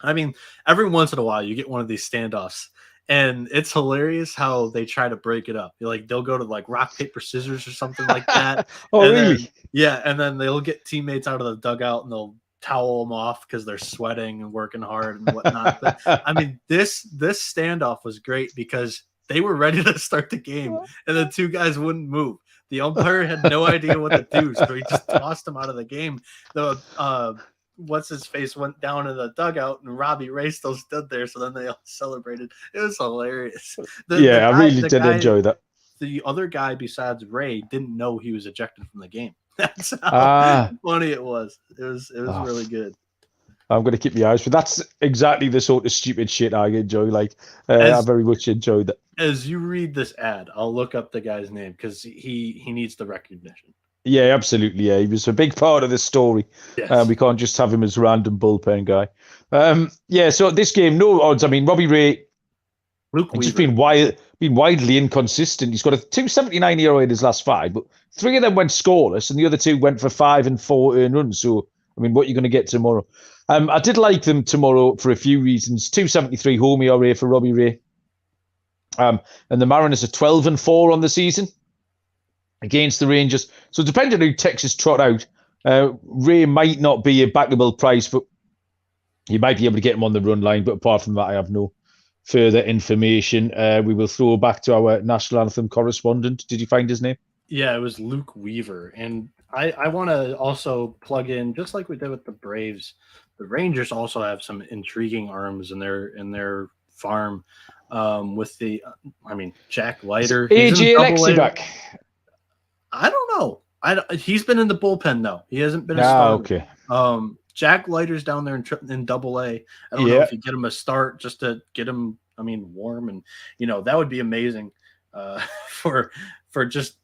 I mean, every once in a while you get one of these standoffs, and it's hilarious how they try to break it up. They'll go to like rock, paper, scissors or something like that. Oh, really? And then they'll get teammates out of the dugout, and they'll towel them off because they're sweating and working hard and whatnot. But I mean, this standoff was great because they were ready to start the game, and the two guys wouldn't move. The umpire had no idea what to do, so he just tossed them out of the game. The what's his face went down in the dugout, and Robbie Ray still stood there. So then they all celebrated. It was hilarious. I really did enjoy that. The other guy besides Ray didn't know he was ejected from the game. That's how funny it was. It was really good. I'm going to keep my eyes for that's exactly the sort of stupid shit I enjoy. Like, I very much enjoyed that. As you read this ad, I'll look up the guy's name because he needs the recognition. Yeah, absolutely. Yeah, he was a big part of the story. Yes. We can't just have him as a random bullpen guy. So this game, no odds. I mean, Robbie Ray, Luke Weaver. just been widely inconsistent. He's got a 279 ERA in his last 5, but 3 of them went scoreless, and the other 2 went for 5 and 4 earned runs. So, I mean, what are you going to get tomorrow? I did like them tomorrow for a few reasons. 273 home ERA for Robbie Ray. And the Mariners are 12 and 4 on the season against the Rangers. So depending on who Texas trot out, Ray might not be a backable price, but you might be able to get him on the run line. But apart from that, I have no further information. We will throw back to our national anthem correspondent. Did you find his name? Yeah, it was Luke Weaver. And I want to also plug in, just like we did with the Braves, the Rangers also have some intriguing arms in their farm with the, Jack Leiter. AJ Alexi back. I don't know. He's been in the bullpen, though. He hasn't been a starter. Okay. Jack Leiter's down there in Double A. I don't know if you get him a start just to get him, warm, and that would be amazing for just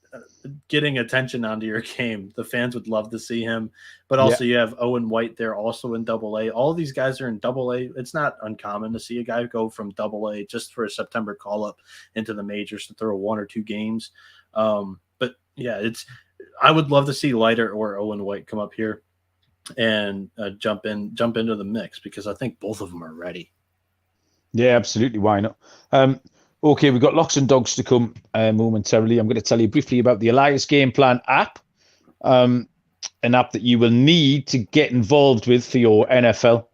getting attention onto your game. The fans would love to see him. But also you have Owen White there, also in Double A. All these guys are in Double A. It's not uncommon to see a guy go from Double A just for a September call up into the majors to throw 1 or 2 games. But yeah, I would love to see Leiter or Owen White come up here and jump into the mix, because I think both of them are ready. Yeah, absolutely. Why not? Okay, we've got locks and dogs to come momentarily. I'm going to tell you briefly about the Elias Game Plan app, an app that you will need to get involved with for your NFL,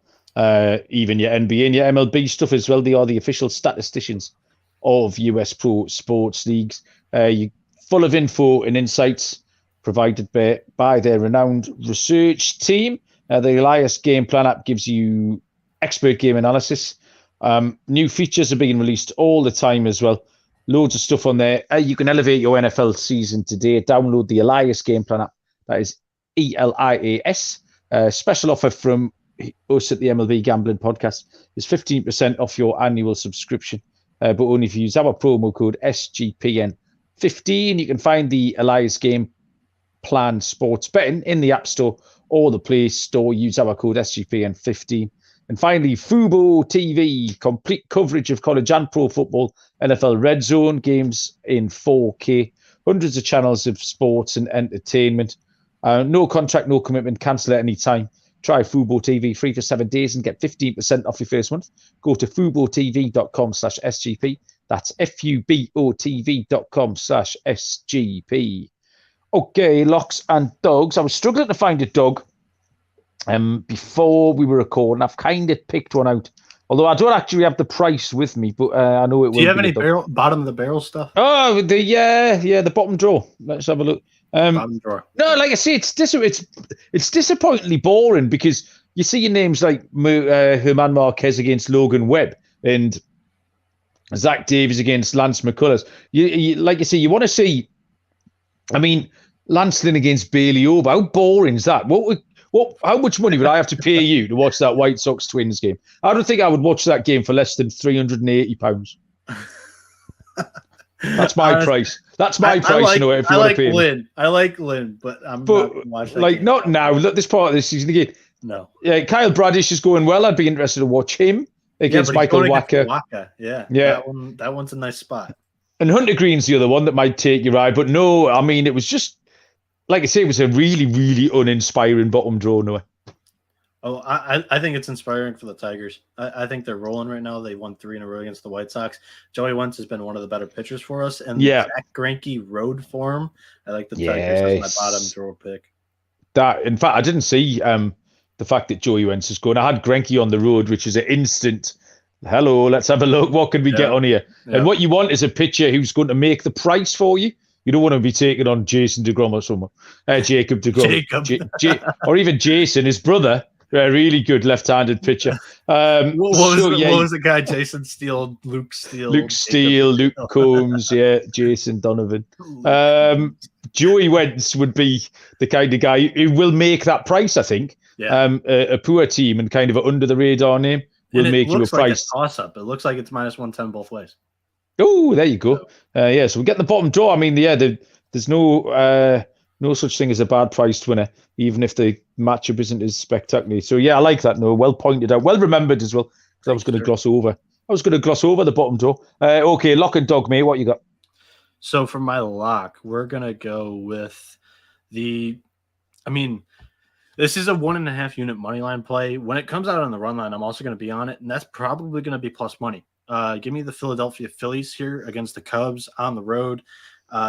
even your NBA and your MLB stuff as well. They are the official statisticians of US pro sports leagues. You're full of info and insights provided by their renowned research team. The Elias Game Plan app gives you expert game analysis. New features are being released all the time as well. Loads of stuff on there. You can elevate your NFL season today. Download the Elias Game Plan app. That is ELIAS. Special offer from us at the MLB Gambling Podcast is 15% off your annual subscription, but only if you use our promo code SGPN15. You can find the Elias Game Plan Sports Betting in the App Store or the Play Store. Use our code SGPN15. And finally, Fubo TV, complete coverage of college and pro football, NFL Red Zone games in 4K, hundreds of channels of sports and entertainment. No contract, no commitment, cancel at any time. Try Fubo TV free for 7 days and get 15% off your first month. Go to FuboTV.com/SGP. That's FUBOTV.com/SGP. Okay, locks and dogs. I was struggling to find a dog before we were recording. I've kind of picked one out, although I don't actually have the price with me, but I know it will. Do you have any bottom of the barrel stuff? Oh, the bottom drawer. Let's have a look. Bottom drawer. No, like I say, it's disappointingly boring, because you see your names like Herman Marquez against Logan Webb and Zach Davies against Lance McCullers. You like you say, you want to see. I mean, Lance Lynn against Bailey Ober. How boring is that? How much money would I have to pay you to watch that White Sox Twins game? I don't think I would watch that game for less than £380. That's my price. That's my price. If you want to pay Lynn. I like Lynn, but I'm not watching. Like, not now. Look, this part of this season again. No. Yeah, Kyle Bradish is going well. I'd be interested to watch him against Michael Wacha. Yeah. That one's a nice spot. And Hunter Green's the other one that might take your eye. But no, I mean, it was just, like I say, it was a really, really uninspiring bottom draw, Noah. Oh, I think it's inspiring for the Tigers. I think they're rolling right now. They won 3 in a row against the White Sox. Joey Wentz has been one of the better pitchers for us. And Zach Greinke road form, I like the Tigers as my bottom drawer pick. In fact, I didn't see the the fact that Joey Wentz is going. I had Greinke on the road, which is an instant, hello, let's have a look. What can we get on here? And what you want is a pitcher who's going to make the price for you. You don't want to be taking on Jason DeGrom or someone. Jacob DeGrom. Or even Jason, his brother. A really good left-handed pitcher. What was the guy? Jason Steele, Luke Steele. Luke Combs, Jason Donovan. Joey Wentz would be the kind of guy who will make that price, I think. Yeah. A poor team and kind of an under-the-radar name will make you a price. Like a toss-up. It looks like it's -110 both ways. Oh, there you go. So we get the bottom draw. I mean, there's no such thing as a bad priced winner, even if the matchup isn't as spectacular. So I like that. No, well pointed out, well remembered as well. Because I was going to gloss over. The bottom draw. Okay, lock and dog, mate. What you got? So for my lock, we're gonna go with this is a 1.5 unit money line play. When it comes out on the run line, I'm also going to be on it, and that's probably going to be plus money. Give me the Philadelphia Phillies here against the Cubs on the road.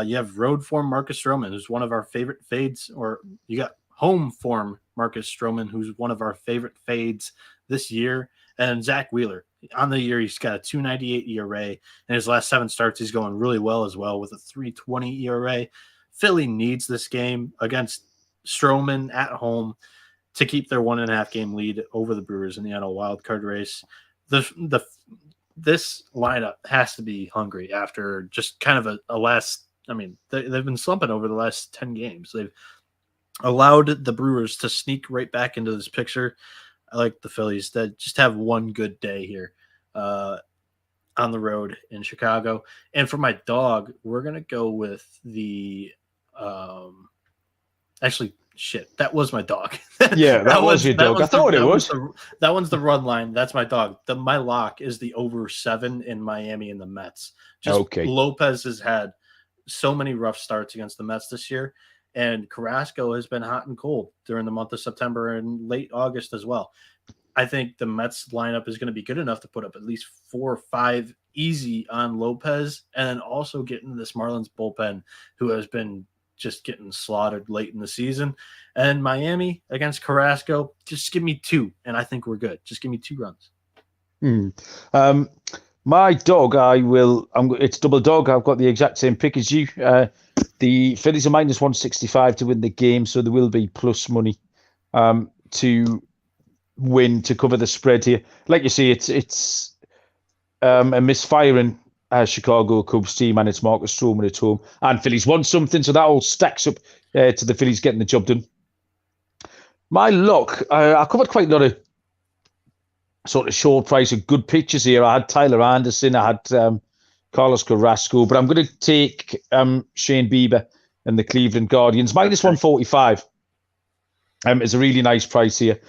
You have road form Marcus Stroman, who's one of our favorite fades, or you got home form Marcus Stroman, who's one of our favorite fades this year, and Zach Wheeler. On the year, he's got a 2.98 ERA. In his last 7 starts, he's going really well as well with a 3.20 ERA. Philly needs this game against Stroman at home to keep their 1.5 game lead over the Brewers in the NL wildcard race. This lineup has to be hungry after just kind of a last. I mean, they've been slumping over the last 10 games. They've allowed the Brewers to sneak right back into this picture. I like the Phillies that just have one good day here on the road in Chicago. And for my dog, we're going to go with the that was my dog. That was your dog. I thought it was. That one's the run line. That's my dog. My lock is the over 7 in Miami and the Mets. Lopez has had so many rough starts against the Mets this year, and Carrasco has been hot and cold during the month of September and late August as well. I think the Mets lineup is going to be good enough to put up at least 4 or 5 easy on Lopez, and then also get into this Marlins bullpen, who has been just getting slaughtered late in the season. And Miami against Carrasco, just give me 2, and I think we're good. Just give me 2 runs. My dog, it's double dog. I've got the exact same pick as you. The Phillies are -165 to win the game, so there will be plus money to win to cover the spread here. Like you say, it's a misfiring Chicago Cubs team, and it's Marcus Stroman at home. And Phillies want something, so that all stacks up to the Phillies getting the job done. My lock, I covered quite a lot of sort of short price of good pitchers here. I had Tyler Anderson, I had Carlos Carrasco, but I'm going to take Shane Bieber and the Cleveland Guardians. -145 is a really nice price here.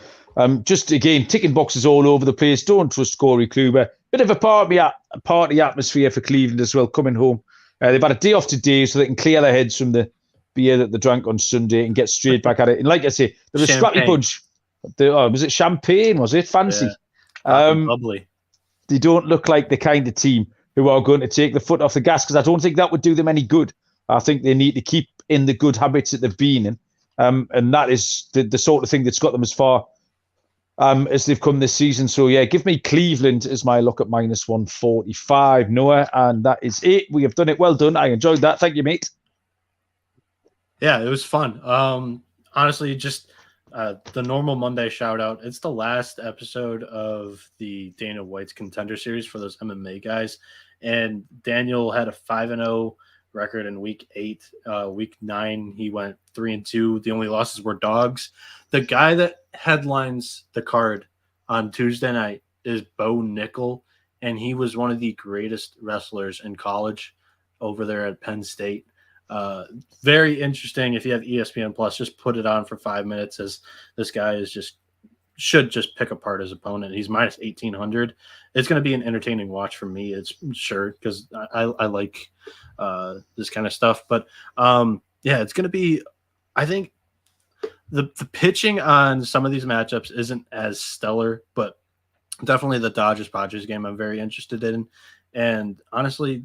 Just again, ticking boxes all over the place. Don't trust Corey Kluber. Bit of a party atmosphere for Cleveland as well, coming home. They've had a day off today, so they can clear their heads from the beer that they drank on Sunday and get straight back at it. And like I say, there was a scrappy bunch. Was it champagne? Was it fancy? Lovely. They don't look like the kind of team who are going to take the foot off the gas, because I don't think that would do them any good. I think they need to keep in the good habits that they've been in. And that is the sort of thing that's got them as far as they've come this season. So, give me Cleveland as my look at -145, Noah. And that is it. We have done it. Well done. I enjoyed that. Thank you, mate. Yeah, it was fun. Honestly, just the normal Monday shout out. It's the last episode of the Dana White's Contender Series for those MMA guys. And Daniel had a 5-0 record in week 8. Week 9, he went 3-2. The only losses were dogs. The guy that headlines the card on Tuesday night is Bo Nickel, and he was one of the greatest wrestlers in college over there at Penn State. Very interesting. If you have ESPN Plus, just put it on for 5 minutes, as this guy should just pick apart his opponent. He's -1,800. It's going to be an entertaining watch for me, it's sure, because I like this kind of stuff. But it's going to be, I think the pitching on some of these matchups isn't as stellar, but definitely the Dodgers-Padres game I'm very interested in. And honestly,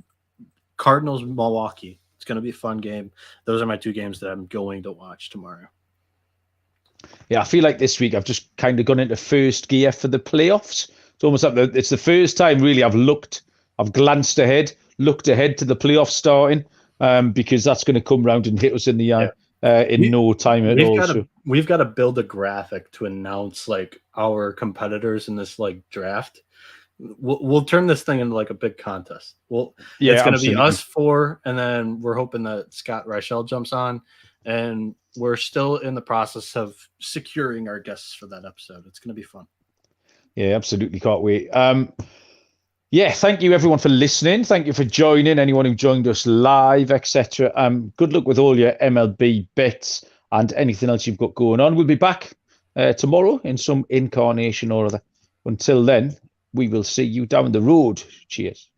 Cardinals-Milwaukee, it's going to be a fun game. Those are my 2 games that I'm going to watch tomorrow. Yeah, I feel like this week I've just kind of gone into first gear for the playoffs. It's almost like it's the first time really I've glanced ahead, looked ahead to the playoffs starting, because that's going to come round and hit us in the eye in no time at all. We've got to build a graphic to announce like our competitors in this like draft. We'll turn this thing into like a big contest. It's going to be us four, and then we're hoping that Scott Reichel jumps on, and we're still in the process of securing our guests for that episode. It's going to be fun. Yeah, absolutely. Can't wait. Yeah, thank you everyone for listening. Thank you for joining. Anyone who joined us live, etc. Good luck with all your MLB bets and anything else you've got going on. We'll be back tomorrow in some incarnation or other. Until then, we will see you down the road. Cheers.